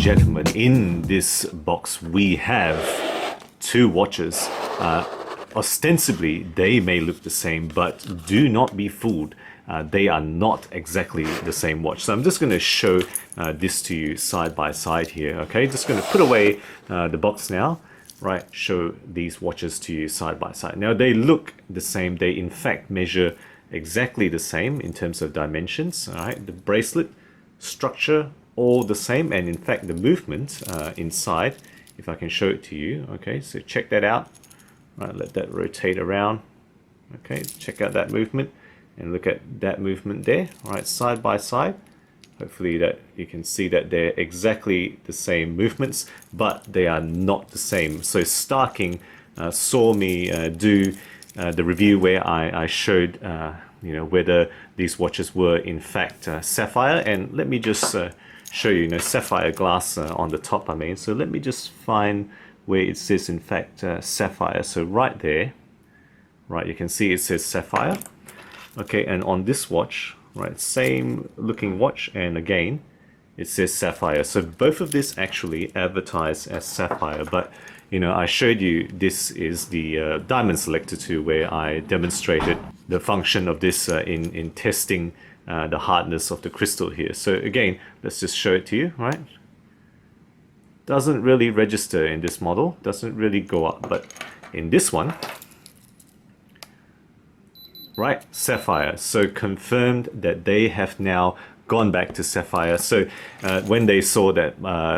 gentlemen, in this box we have two watches. Ostensibly, they may look the same, but do not be fooled. They are not exactly the same watch. So I'm just going to show this to you side by side here. Okay, just going to put away the box now. Right, show these watches to you side by side. Now they look the same. They in fact measure exactly the same in terms of dimensions. All right, the bracelet structure all the same, and in fact the movement inside, if I can show it to you. Okay, so check that out. Right, let that rotate around. Okay, check out that movement and look at that movement there. All right, side by side. Hopefully that you can see that they're exactly the same movements, but they are not the same. So StarKing saw me do the review where I showed you know, whether these watches were in fact sapphire. And let me just show you, sapphire glass on the top, I mean. So let me just find where it says in fact sapphire. So right there, right, you can see it says sapphire. Okay, and on this watch, right, same looking watch, and again it says sapphire. So both of this actually advertise as sapphire, but I showed you this is the diamond selector tool where I demonstrated the function of this in testing the hardness of the crystal here. So again, let's just show it to you. Right, doesn't really register in this model, doesn't really go up, but in this one, right, sapphire. So confirmed that they have now gone back to sapphire. So when they saw that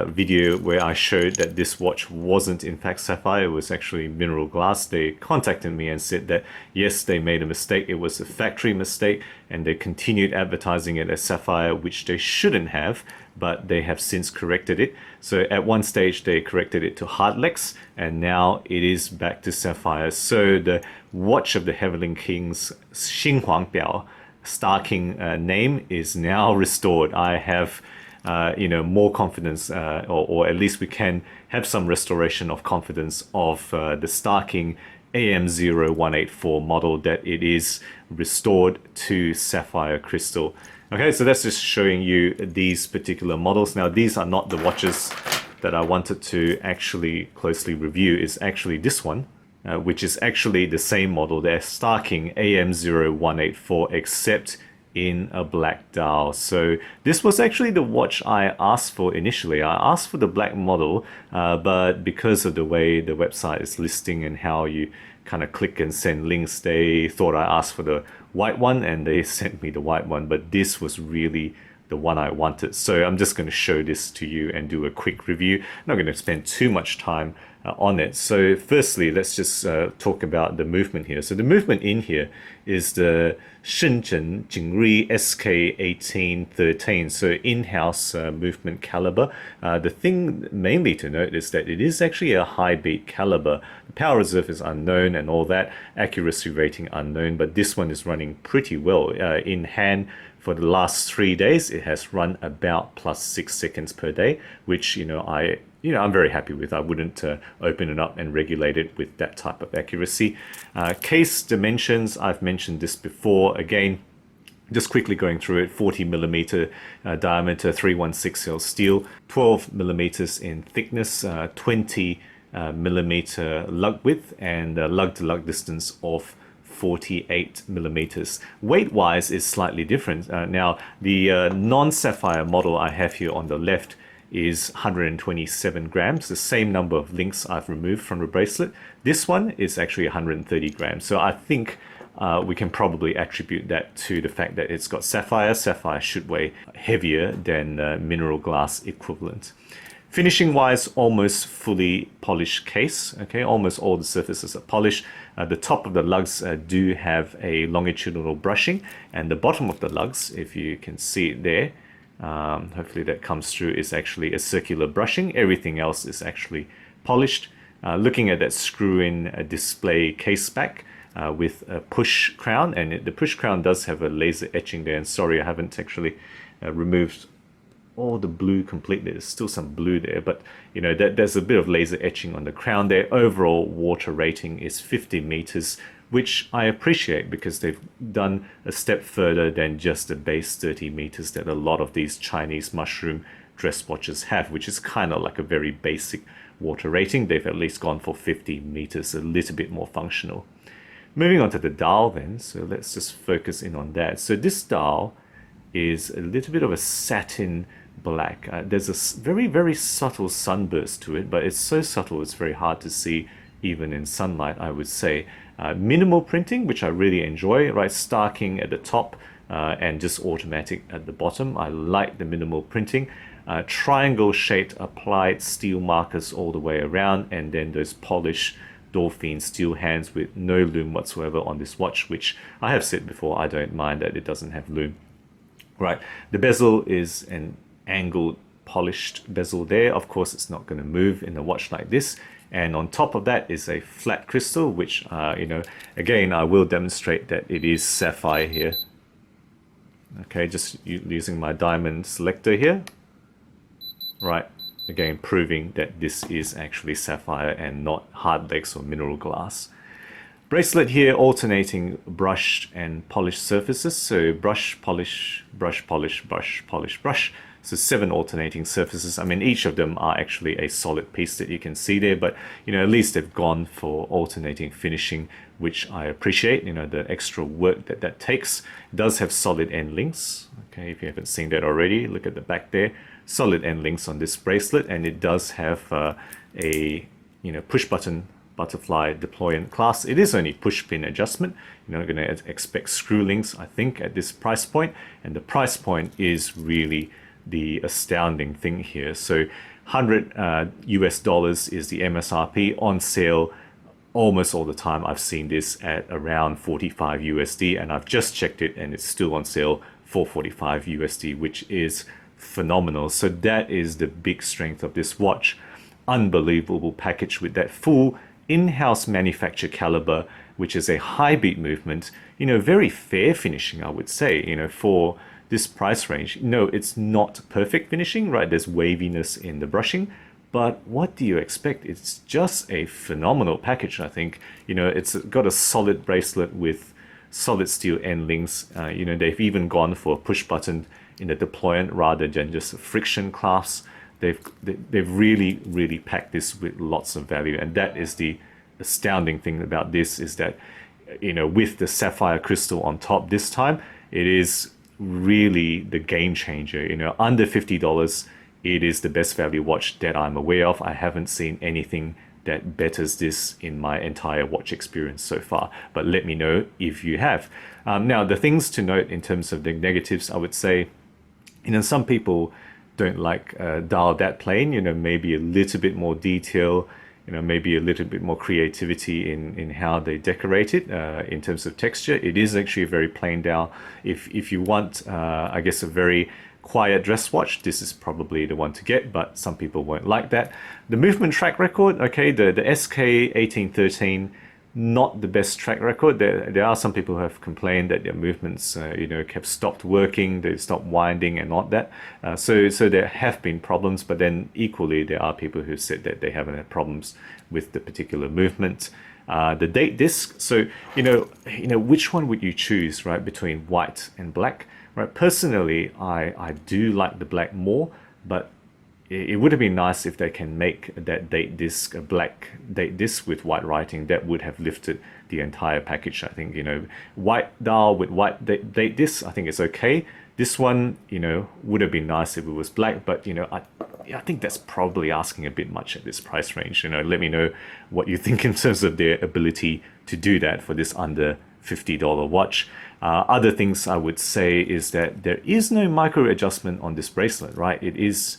video where I showed that this watch wasn't in fact sapphire, it was actually mineral glass, they contacted me and said that yes, they made a mistake, it was a factory mistake, and they continued advertising it as sapphire, which they shouldn't have, but they have since corrected it. So at one stage they corrected it to Hardlex, and now it is back to sapphire. So the watch of the Heavenly King's Xinhuang Biao StarKing name is now restored. I have more confidence, or at least we can have some restoration of confidence of the StarKing AM0184 model, that it is restored to sapphire crystal. Okay, so that's just showing you these particular models. Now these are not the watches that I wanted to actually closely review. Is actually this one, which is actually the same model there, StarKing AM0184, except in a black dial. So this was actually the watch I asked for initially. I asked for the black model, but because of the way the website is listing and how you kind of click and send links, they thought I asked for the white one, and they sent me the white one, but this was really the one I wanted. So I'm just going to show this to you and do a quick review. I'm not going to spend too much time on it. So firstly, let's just talk about the movement here. So the movement in here is the Shenzhen Jingrui SK1813, so in-house movement caliber. The thing mainly to note is that it is actually a high beat caliber. The power reserve is unknown and all that, accuracy rating unknown, but this one is running pretty well. In hand, for the last 3 days, it has run about +6 seconds per day, which I'm very happy with. I wouldn't open it up and regulate it with that type of accuracy. Case dimensions, I've mentioned this before. Again, just quickly going through it: 40mm diameter, 316L steel, 12mm in thickness, 20mm lug width, and lug-to-lug distance of 48mm. Weight-wise is slightly different. Now, the non-sapphire model I have here on the left is 127 grams, the same number of links I've removed from the bracelet. This one is actually 130 grams. So I think we can probably attribute that to the fact that it's got sapphire. Sapphire should weigh heavier than mineral glass equivalent. Finishing wise, almost fully polished case. Okay, almost all the surfaces are polished. The top of the lugs do have a longitudinal brushing, and the bottom of the lugs, if you can see it there, hopefully that comes through, is actually a circular brushing. Everything else is actually polished. Looking at that screw-in display case back with a push crown, and the push crown does have a laser etching there, and sorry I haven't actually removed all the blue completely. There's still some blue there, but there's a bit of laser etching on the crown there. Overall water rating is 50 meters, which I appreciate because they've done a step further than just the base 30 meters that a lot of these Chinese mushroom dress watches have, which is kind of like a very basic water rating. They've at least gone for 50 meters, a little bit more functional. Moving on to the dial then, so let's just focus in on that. So this dial is a little bit of a satin black. There's a very, very subtle sunburst to it, but it's so subtle it's very hard to see even in sunlight, I would say. Minimal printing, which I really enjoy, right? StarKing at the top and just automatic at the bottom. I like the minimal printing. Triangle shaped applied steel markers all the way around, and then those polished Dolphin steel hands with no lume whatsoever on this watch, which I have said before, I don't mind that it doesn't have lume. Right, the bezel is an angled polished bezel there. Of course, it's not going to move in a watch like this. And on top of that is a flat crystal, which, again, I will demonstrate that it is sapphire here. Okay, just using my diamond selector here. Right, again, proving that this is actually sapphire and not hard legs or mineral glass. Bracelet here, alternating brushed and polished surfaces. So brush, polish, brush, polish, brush, polish, brush. So 7 alternating surfaces. I mean, each of them are actually a solid piece that you can see there, but at least they've gone for alternating finishing, which I appreciate. The extra work that takes. It does have solid end links. Okay, if you haven't seen that already, look at the back there. Solid end links on this bracelet, and it does have a push button butterfly deployant clasp. It is only push pin adjustment. You're not going to expect screw links, I think, at this price point, and the price point is really the astounding thing here. So $100 US is the MSRP. On sale almost all the time. I've seen this at around 45 USD, and I've just checked it and it's still on sale for 45 USD, which is phenomenal. So that is the big strength of this watch. Unbelievable package with that full in-house manufacture caliber, which is a high beat movement, very fair finishing, I would say, for this price range. No, it's not perfect finishing, right? There's waviness in the brushing, but what do you expect? It's just a phenomenal package, I think. It's got a solid bracelet with solid steel end links. They've even gone for a push button in the deployant rather than just a friction clasp. They've really packed this with lots of value, and that is the astounding thing about this, is that with the sapphire crystal on top this time, it is really the game changer. Under $50, it is the best value watch that I'm aware of. I haven't seen anything that betters this in my entire watch experience so far, but let me know if you have. Now, the things to note in terms of the negatives, I would say, some people don't like dial that plain, maybe a little bit more detail, maybe a little bit more creativity in how they decorate it in terms of texture. It is actually a very plain dial. If you want, I guess, a very quiet dress watch, this is probably the one to get, but some people won't like that. The movement track record, okay, the SK1813, not the best track record. There are some people who have complained that their movements, kept stopped working, they stopped winding and not that. So there have been problems, but then equally there are people who said that they haven't had problems with the particular movement. The date disc. So which one would you choose, right, between white and black? Right. Personally, I do like the black more, but it would have been nice if they can make that date disc a black date disc with white writing. That would have lifted the entire package. I think, white dial with white date disc, I think it's okay. This one, would have been nice if it was black, but, I think that's probably asking a bit much at this price range. Let me know what you think in terms of their ability to do that for this under $50 watch. Other things I would say is that there is no micro adjustment on this bracelet, right? It is,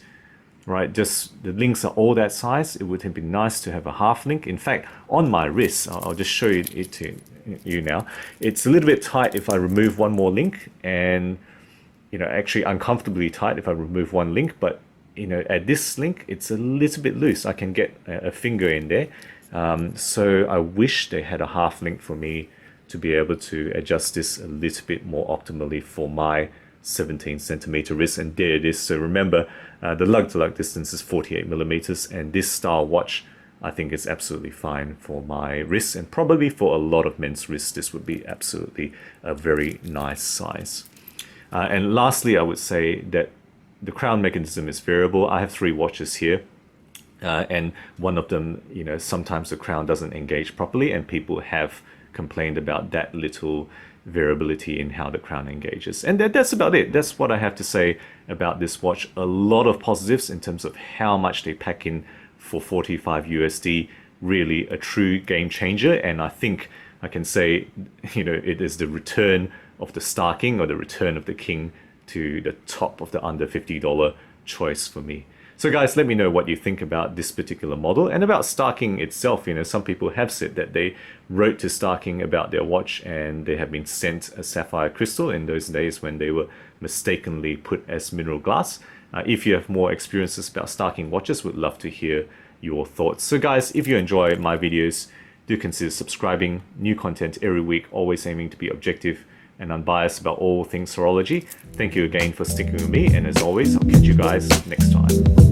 right, just the links are all that size. It would have been nice to have a half link. In fact, on my wrist, I'll just show it to you now. It's a little bit tight if I remove one more link, and actually uncomfortably tight if I remove one link, but at this link it's a little bit loose. I can get a finger in there. So I wish they had a half link for me to be able to adjust this a little bit more optimally for my 17 centimeter wrist, and there it is. So remember, the lug-to-lug distance is 48 millimeters, and this style watch I think is absolutely fine for my wrist, and probably for a lot of men's wrists this would be absolutely a very nice size. And lastly, I would say that the crown mechanism is variable. I have 3 watches here. And one of them, you know, sometimes the crown doesn't engage properly, and people have complained about that little variability in how the crown engages. And that's about it. That's what I have to say about this watch. A lot of positives in terms of how much they pack in for 45 USD. Really a true game changer. And I think I can say, you know, it is the return of the StarKing, or the return of the King, to the top of the under $50 choice for me. So guys, let me know what you think about this particular model and about StarKing itself. You know, some people have said that they wrote to StarKing about their watch and they have been sent a sapphire crystal in those days when they were mistakenly put as mineral glass. If you have more experiences about StarKing watches, would love to hear your thoughts. So guys, if you enjoy my videos, do consider subscribing. New content every week, always aiming to be objective and unbiased about all things horology. Thank you again for sticking with me, and as always, I'll catch you guys next time.